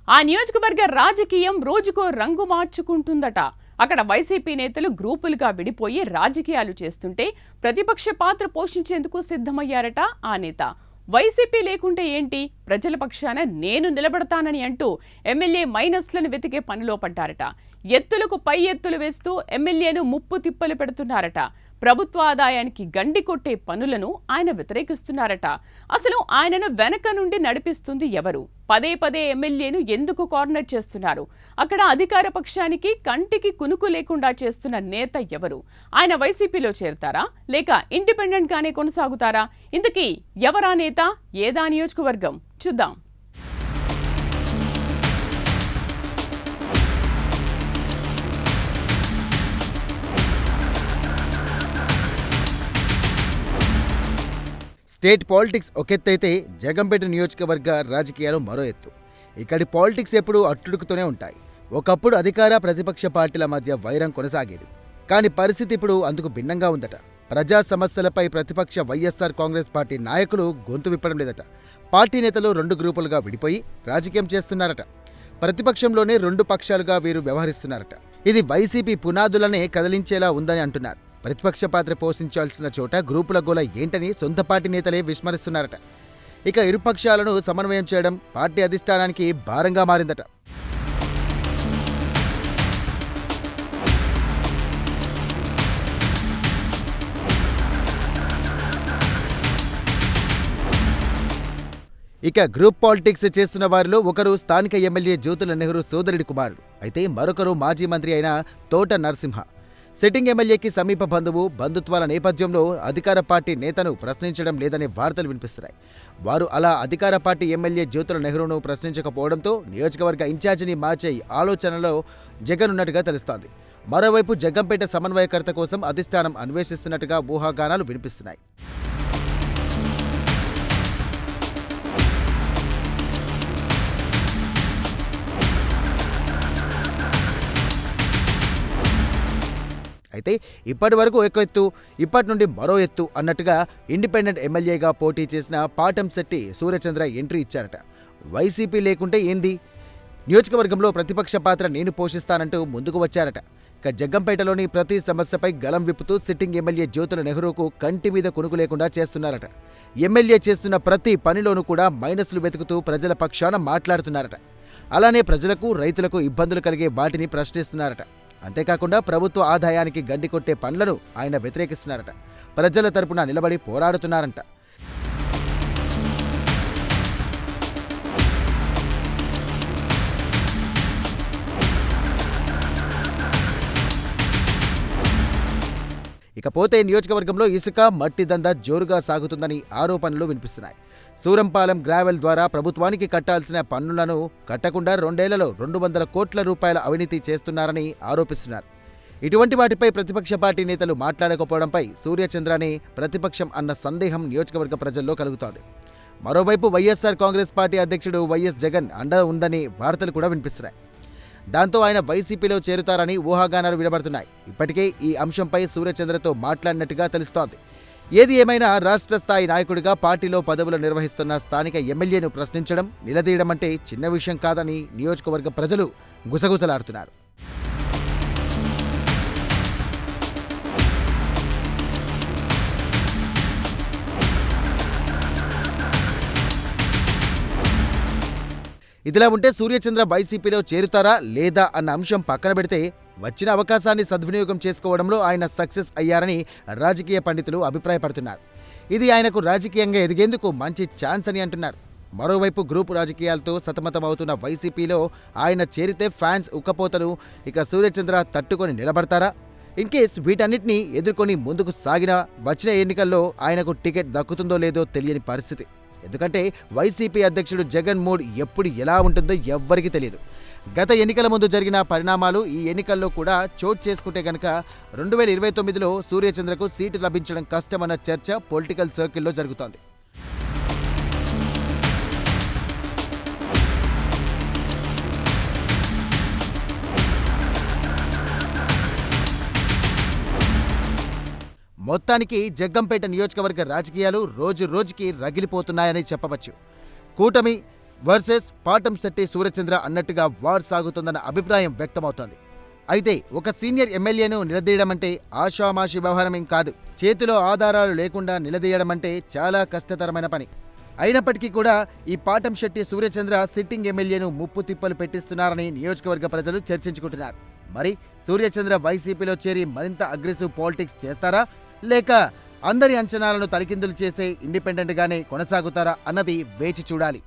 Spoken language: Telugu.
ఆ నియోజకవర్గ రాజకీయం రోజుకో రంగు మార్చుకుంటుందట. అక్కడ వైసీపీ నేతలు గ్రూపులుగా విడిపోయి రాజకీయాలు చేస్తుంటే ప్రతిపక్ష పాత్ర పోషించేందుకు సిద్ధమయ్యారట ఆ నేత. వైసీపీ లేకుంటే ఏంటి, ప్రజల పక్షాన నేను నిలబడతానని అంటూ ఎమ్మెల్యే మైనస్లను వెతికే పనిలో పడ్డారట. ఎత్తులకు పై ఎత్తులు వేస్తూ ఎమ్మెల్యేను ముప్పు తిప్పలు పెడుతున్నారట. ప్రభుత్వ ఆదాయానికి గండి కొట్టే పనులను ఆయన వ్యతిరేకిస్తున్నారట. అసలు ఆయనను వెనక నుండి నడిపిస్తుంది ఎవరు? పదే పదే ఎమ్మెల్యేను ఎందుకు కార్నర్ చేస్తున్నారు? అక్కడ అధికార పక్షానికి కంటికి కునుకు లేకుండా చేస్తున్న నేత ఎవరు? ఆయన వైసీపీలో చేరుతారా లేక ఇండిపెండెంట్ గానే కొనసాగుతారా? ఇంతకీ ఎవరా నేత, ఏదా నియోజకవర్గం? చూద్దాం. స్టేట్ పాలిటిక్స్ ఒకెత్తైతే జగంపేట నియోజకవర్గ రాజకీయాలు మరో ఎత్తు. ఇక్కడి పాలిటిక్స్ ఎప్పుడూ అట్టుడుకుతూనే ఉంటాయి. ఒకప్పుడు అధికార ప్రతిపక్ష పార్టీల మధ్య వైరం కొనసాగేది. కానీ పరిస్థితి ఇప్పుడు అందుకు భిన్నంగా ఉందట. ప్రజా సమస్యలపై ప్రతిపక్ష వైఎస్ఆర్ కాంగ్రెస్ పార్టీ నాయకులు గొంతు విప్పడం లేదట. పార్టీ నేతలు 2 గ్రూపులుగా విడిపోయి రాజకీయం చేస్తున్నారట. ప్రతిపక్షంలోనే 2 పక్షాలుగా వీరు వ్యవహరిస్తున్నారట. ఇది వైసీపీ పునాదులనే కదిలించేలా ఉందని అంటున్నారు. ప్రతిపక్ష పాత్ర పోషించాల్సిన చోట గ్రూపుల గోల ఏంటని సొంత పార్టీ నేతలే విస్మరిస్తున్నారట. ఇక ఇరుపక్షాలను సమన్వయం చేయడం పార్టీ అధిష్టానానికి భారంగా మారిందట. ఇక గ్రూప్ పాలిటిక్స్ చేస్తున్న వారిలో ఒకరు స్థానిక ఎమ్మెల్యే జ్యోతుల నెహ్రూ సోదరుడి కుమారుడు అయితే మరొకరు మాజీ మంత్రి అయిన తోట నరసింహ. సిట్టింగ్ ఎమ్మెల్యేకి సమీప బంధువు. బంధుత్వాల నేపథ్యంలో అధికార పార్టీ నేతను ప్రశ్నించడం లేదనే వార్తలు వినిపిస్తున్నాయి. వారు అలా అధికార పార్టీ ఎమ్మెల్యే జ్యోతుల నెహ్రూను ప్రశ్నించకపోవడంతో నియోజకవర్గ ఇన్ఛార్జిని మార్చే ఆలోచనలో జగన్ ఉన్నట్టుగా తెలుస్తోంది. మరోవైపు జగంపేట సమన్వయకర్త కోసం అధిష్టానం అన్వేషిస్తున్నట్టుగా ఊహాగానాలు వినిపిస్తున్నాయి. అయితే ఇప్పటి వరకు ఒక ఎత్తు, ఇప్పటి నుండి మరో ఎత్తు అన్నట్టుగా ఇండిపెండెంట్ ఎమ్మెల్యేగా పోటీ చేసిన పాటంశెట్టి సూర్యచంద్ర ఎంట్రీ ఇచ్చారట. వైసీపీ లేకుంటే ఏంది, నియోజకవర్గంలో ప్రతిపక్ష పాత్ర నేను పోషిస్తానంటూ ముందుకు వచ్చారట. ఇక జగ్గంపేటలోని ప్రతి సమస్యపై గలం విప్పుతూ సిట్టింగ్ ఎమ్మెల్యే జ్యోతుల నెహ్రూకు కంటి మీద కునుకు లేకుండా చేస్తున్నారట. ఎమ్మెల్యే చేస్తున్న ప్రతి పనిలోనూ కూడా మైనస్లు వెతుకుతూ ప్రజల పక్షాన మాట్లాడుతున్నారట. అలానే ప్రజలకు, రైతులకు ఇబ్బందులు కలిగే వాటిని ప్రశ్నిస్తున్నారట. అంతేకాకుండా ప్రభుత్వ ఆదాయానికి గండి కొట్టే పనులను ఆయన వ్యతిరేకిస్తున్నారట. ప్రజల తరపున నిలబడి పోరాడుతున్నారంట. ఇకపోతే నియోజకవర్గంలో ఇసుక, మట్టి దందా జోరుగా సాగుతుందని ఆరోపణలు వినిపిస్తున్నాయి. సూరంపాలెం గ్రావెల్ ద్వారా ప్రభుత్వానికి కట్టాల్సిన పన్నులను కట్టకుండా 2 ఏళ్లలో 200 కోట్ల రూపాయల అవినీతి చేస్తున్నారని ఆరోపిస్తున్నారు. ఇటువంటి వాటిపై ప్రతిపక్ష పార్టీ నేతలు మాట్లాడకపోవడంపై సూర్యచంద్రనే ప్రతిపక్షం అన్న సందేహం నియోజకవర్గ ప్రజల్లో కలుగుతోంది. మరోవైపు వైఎస్ఆర్ కాంగ్రెస్ పార్టీ అధ్యక్షుడు వైఎస్ జగన్ అండ ఉందనే వార్తలు కూడా వినిపిస్తున్నాయి. దాంతో ఆయన వైసీపీలో చేరుతారని ఊహాగానాలు వినబడుతున్నాయి. ఇప్పటికే ఈ అంశంపై సూర్యచంద్రతో మాట్లాడినట్టుగా తెలుస్తోంది. ఏది ఏమైనా రాష్ట్ర స్థాయి నాయకుడిగా పార్టీలో పదవులు నిర్వహిస్తున్న స్థానిక ఎమ్మెల్యేను ప్రశ్నించడం, నిలదీయడం అంటే చిన్న విషయం కాదని నియోజకవర్గ ప్రజలు గుసగుసలాడుతున్నారు. ఇదిలా ఉంటే సూర్యచంద్ర వైసీపీలో చేరుతారా లేదా అన్న అంశం పక్కన పెడితే వచ్చిన అవకాశాన్ని సద్వినియోగం చేసుకోవడంలో ఆయన సక్సెస్ అయ్యారని రాజకీయ పండితులు అభిప్రాయపడుతున్నారు. ఇది ఆయనకు రాజకీయంగా ఎదిగేందుకు మంచి ఛాన్స్ అని అంటున్నారు. మరోవైపు గ్రూపు రాజకీయాలతో సతమతమవుతున్న వైసీపీలో ఆయన చేరితే ఫ్యాన్స్ ఉక్కపోతను ఇక సూర్యచంద్ర తట్టుకొని నిలబడతారా? ఇన్కేస్ వీటన్నిటిని ఎదుర్కొని ముందుకు సాగినా వచ్చిన ఎన్నికల్లో ఆయనకు టికెట్ దక్కుతుందో లేదో తెలియని పరిస్థితి. ఎందుకంటే వైసీపీ అధ్యక్షుడు జగన్ మూడ్ ఎప్పుడు ఎలా ఉంటుందో ఎవ్వరికీ తెలియదు. గత ఎన్నికల ముందు జరిగిన పరిణామాలు ఈ ఎన్నికల్లో కూడా చోటు చేసుకుంటే గనక 2029లో సూర్యచంద్రకు సీటు లభించడం కష్టమన్న చర్చ పొలిటికల్ సర్కిల్లో జరుగుతోంది. మొత్తానికి జగ్గంపేట నియోజకవర్గ రాజకీయాలు రోజు రోజుకి రగిలిపోతున్నాయని చెప్పవచ్చు. కూటమి, వర్సెస్ పాటంశెట్టి సూర్యచంద్ర అన్నట్టుగా వార్ సాగుతోందన్న అభిప్రాయం వ్యక్తమవుతోంది. అయితే ఒక సీనియర్ ఎమ్మెల్యేను నిలదీయడమంటే ఆషామాషి వ్యవహారమేం కాదు. చేతిలో ఆధారాలు లేకుండా నిలదీయడమంటే చాలా కష్టతరమైన పని. అయినప్పటికీ కూడా ఈ పాటంశెట్టి సూర్యచంద్ర సిట్టింగ్ ఎమ్మెల్యేను ముప్పు తిప్పలు పెట్టిస్తున్నారని నియోజకవర్గ ప్రజలు చర్చించుకుంటున్నారు. మరి సూర్యచంద్ర వైసీపీలో చేరి మరింత అగ్రెసివ్ పాలిటిక్స్ చేస్తారా, లేక అందరి అంచనాలను తలకిందులు చేసే ఇండిపెండెంట్గానే కొనసాగుతారా అన్నది వేచి చూడాలి.